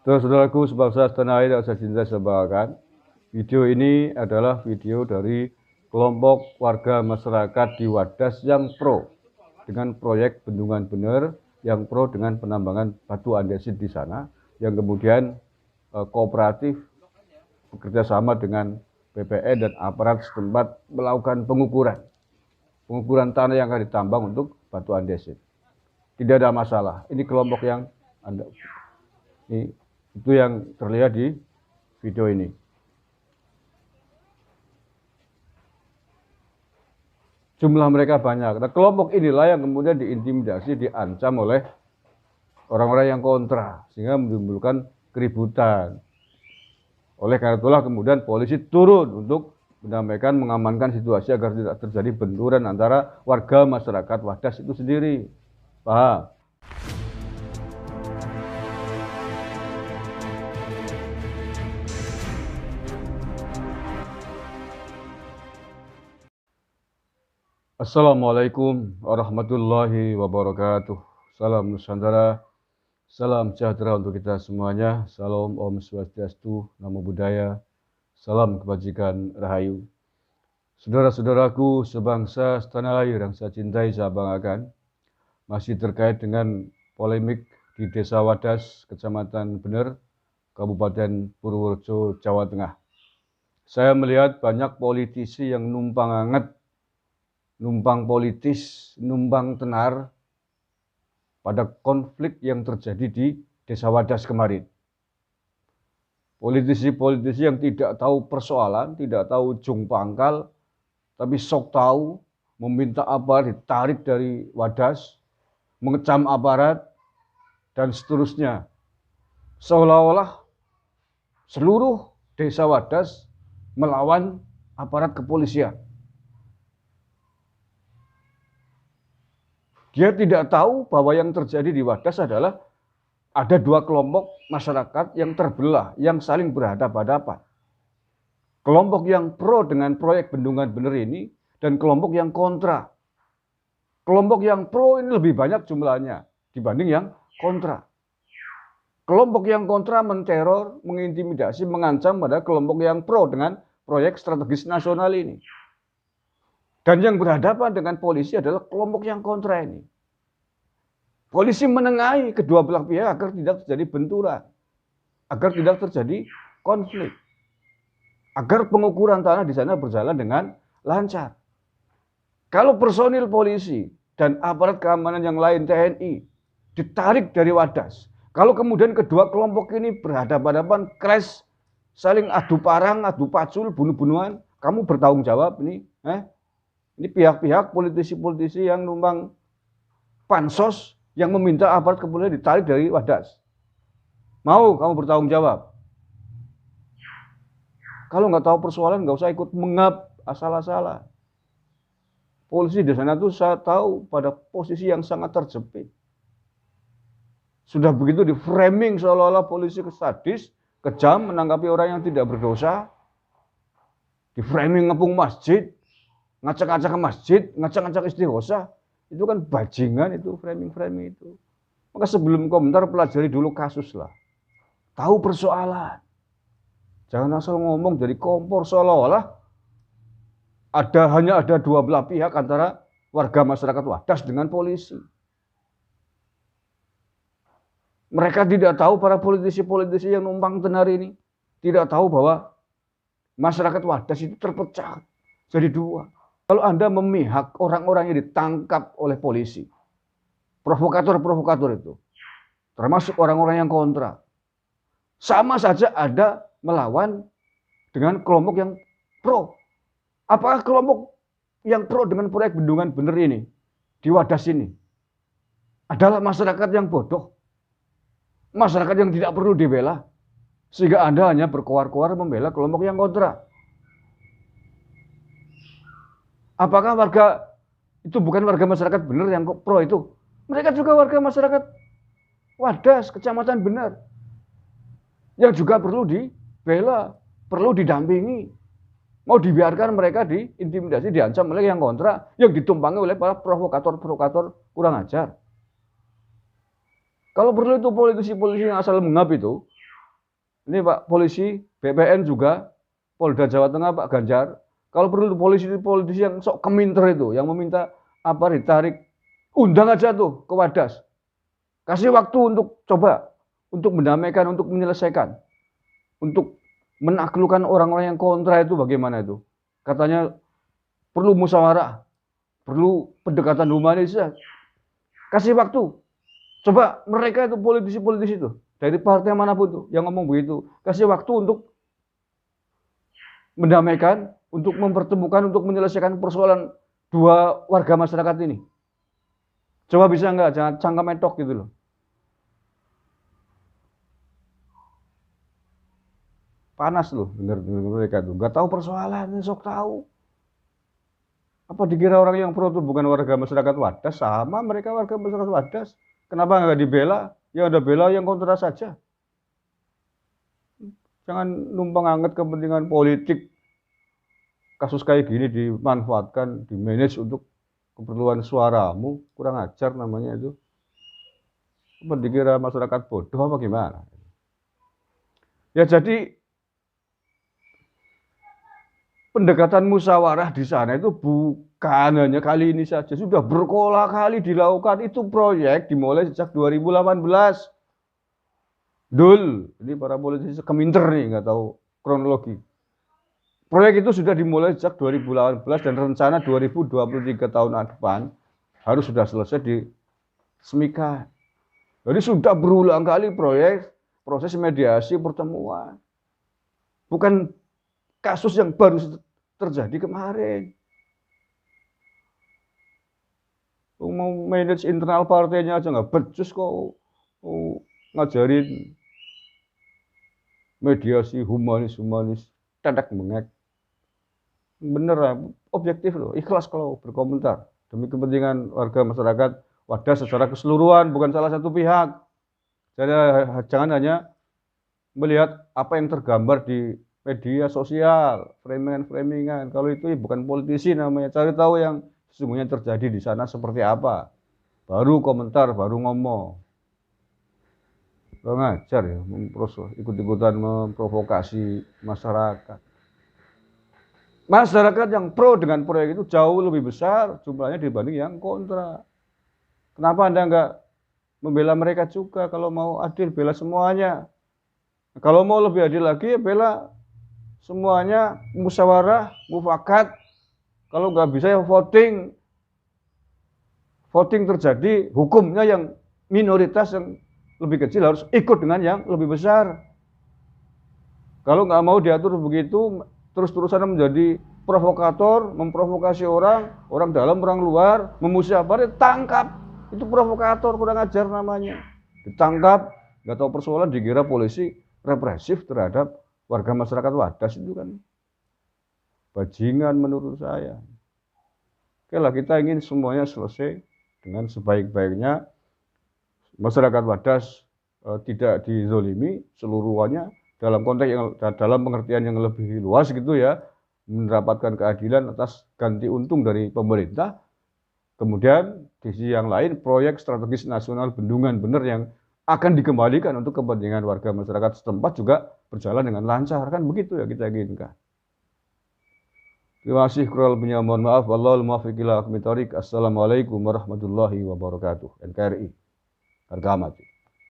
Saudara-saudaraku sebangsa setanah air yang saya cintai sebanggakan, video ini adalah video dari kelompok warga masyarakat di Wadas yang pro dengan proyek bendungan bener, yang pro dengan penambangan batu andesit di sana, yang kemudian kooperatif bekerja sama dengan BPN dan aparat setempat melakukan pengukuran tanah yang akan ditambang untuk batu andesit. Tidak ada masalah. Ini kelompok yang itu yang terlihat di video ini. Jumlah mereka banyak. Nah, kelompok inilah yang kemudian diintimidasi, diancam oleh orang-orang yang kontra, sehingga menimbulkan keributan. Oleh karena itulah kemudian polisi turun untuk mendamaikan, mengamankan situasi agar tidak terjadi benturan antara warga masyarakat Wadas itu sendiri. Paham? Assalamualaikum warahmatullahi wabarakatuh. Salam Nusantara, salam sejahtera untuk kita semuanya. Salam Om Swastiastu, Namo Buddhaya, salam kebajikan Rahayu. Saudara-saudaraku sebangsa setanah air yang saya cintai, saya banggakan, masih terkait dengan polemik di Desa Wadas, Kecamatan Bener, Kabupaten Purworejo, Jawa Tengah. Saya melihat banyak politisi yang numpang politis, numpang tenar pada konflik yang terjadi di Desa Wadas kemarin. Politisi-politisi yang tidak tahu persoalan, tidak tahu ujung pangkal, tapi sok tahu, meminta aparat ditarik dari Wadas, mengecam aparat, dan seterusnya. Seolah-olah seluruh Desa Wadas melawan aparat kepolisian. Dia tidak tahu bahwa yang terjadi di Wadas adalah ada dua kelompok masyarakat yang terbelah, yang saling berhadapan-hadapan. Kelompok yang pro dengan proyek bendungan bener ini, dan kelompok yang kontra. Kelompok yang pro ini lebih banyak jumlahnya dibanding yang kontra. Kelompok yang kontra menteror, mengintimidasi, mengancam pada kelompok yang pro dengan proyek strategis nasional ini. Dan yang berhadapan dengan polisi adalah kelompok yang kontra ini. Polisi menengahi kedua belah pihak agar tidak terjadi benturan, agar tidak terjadi konflik, agar pengukuran tanah di sana berjalan dengan lancar. Kalau personil polisi dan aparat keamanan yang lain TNI ditarik dari Wadas, kalau kemudian kedua kelompok ini berhadapan-hadapan, crash, saling adu parang, adu pacul, bunuh-bunuhan, kamu bertanggung jawab ini. Ini pihak-pihak politisi-politisi yang numpang pansos yang meminta aparat kepolisian ditarik dari Wadas. Mau kamu bertanggung jawab? Kalau nggak tahu persoalan nggak usah ikut mengap asal-asalan. Polisi di sana tuh saya tahu pada posisi yang sangat terjepit. Sudah begitu di framing seolah-olah polisi sadis, kejam, menanggapi orang yang tidak berdosa. Di framing ngepung masjid, ngacak-ngacak ke masjid, ngacak-ngacak istighosa, itu kan bajingan itu, framing-framing itu. Maka sebelum komentar pelajari dulu kasus lah. Tahu persoalan. Jangan asal ngomong jadi kompor seolah-olah hanya ada dua belah pihak antara warga masyarakat Wadas dengan polisi. Mereka tidak tahu, para politisi-politisi yang numpang tenar ini tidak tahu bahwa masyarakat Wadas itu terpecah jadi dua. Kalau Anda memihak orang-orang yang ditangkap oleh polisi, provokator-provokator itu, termasuk orang-orang yang kontra, sama saja Anda melawan dengan kelompok yang pro. Apakah kelompok yang pro dengan proyek bendungan bener ini, di Wadas ini, adalah masyarakat yang bodoh? Masyarakat yang tidak perlu dibela, sehingga Anda hanya berkoar-koar membela kelompok yang kontra. Apakah warga itu bukan warga masyarakat benar yang pro itu? Mereka juga warga masyarakat Wadas, Kecamatan Bener, yang juga perlu dibela, perlu didampingi. Mau dibiarkan mereka diintimidasi, diancam oleh yang kontra, yang ditumpangi oleh para provokator-provokator kurang ajar. Kalau perlu itu politisi-politisi yang asal mengap itu, Ini Pak Polisi, BPN juga, Polda Jawa Tengah Pak Ganjar. Kalau perlu polisi yang sok keminter itu, yang meminta apa ditarik, undang aja tuh ke Wadas. Kasih waktu untuk coba, untuk mendamaikan, untuk menyelesaikan, untuk menaklukkan orang-orang yang kontra itu bagaimana itu. Katanya perlu musyawarah, perlu pendekatan humanis. Kasih waktu. Coba mereka itu politisi-politisi itu dari partai manapun tuh yang ngomong begitu, kasih waktu untuk mendamaikan, untuk mempertemukan, untuk menyelesaikan persoalan dua warga masyarakat ini. Coba bisa enggak, jangan cangkem metok gitu loh. Panas loh dengar mereka tuh, nggak tahu persoalan, sok tahu. Apa dikira orang yang pro itu bukan warga masyarakat Wadas? Sama mereka warga masyarakat Wadas. Kenapa nggak dibela? Ya udah bela yang kontra saja. Jangan numpang anget kepentingan politik. Kasus kayak gini dimanfaatkan, dimanage untuk keperluan suaramu. Kurang ajar namanya itu. Apa dikira masyarakat bodoh apa gimana? Ya jadi pendekatan musyawarah di sana itu bukan hanya kali ini saja, sudah berkolah kali dilakukan. Itu proyek dimulai sejak 2018. Dul, ini para politisi keminter nih, nggak tahu kronologi. Proyek itu sudah dimulai sejak 2018 dan rencana 2023 tahun depan harus sudah selesai di Semika. Jadi sudah berulang kali proses mediasi pertemuan. Bukan kasus yang baru terjadi kemarin. Mau manage internal partainya aja nggak becus kok ngajarin mediasi humanis, tetek bengek. Bener lah, objektif loh, ikhlas kalau berkomentar demi kepentingan warga masyarakat Wadas secara keseluruhan, bukan salah satu pihak. Jadi jangan hanya melihat apa yang tergambar di media sosial, framingan. Kalau itu bukan politisi namanya, cari tahu yang sesungguhnya terjadi di sana seperti apa. Baru komentar, baru ngomong. Kurang ajar ya, ikut-ikutan memprovokasi masyarakat. Masyarakat yang pro dengan proyek itu jauh lebih besar jumlahnya dibanding yang kontra. Kenapa Anda nggak membela mereka juga? Kalau mau adil, bela semuanya. Kalau mau lebih adil lagi, ya bela semuanya, musyawarah, mufakat. Kalau nggak bisa ya voting. Voting terjadi, hukumnya yang minoritas yang lebih kecil harus ikut dengan yang lebih besar. Kalau nggak mau diatur begitu, terus-terusan menjadi provokator, memprovokasi orang dalam, orang luar, memusuhi apa, tangkap. Itu provokator, kurang ajar namanya. Ditangkap, nggak tahu persoalan, dikira polisi represif terhadap warga masyarakat Wadas itu kan bajingan menurut saya. Oke lah, kita ingin semuanya selesai dengan sebaik-baiknya. Masyarakat Wadas tidak dizolimi seluruhnya dalam konteks yang dalam pengertian yang lebih luas gitu ya, mendapatkan keadilan atas ganti untung dari pemerintah. Kemudian di sisi yang lain proyek strategis nasional bendungan bener yang akan dikembalikan untuk kepentingan warga masyarakat setempat juga berjalan dengan lancar, kan begitu ya kita inginkan. Terima kasih, kurang lebihnya mohon maaf. Wallahul muwaffiq ila aqwamit thoriq. Assalamualaikum warahmatullahi wabarakatuh. NKRI. Harga mati.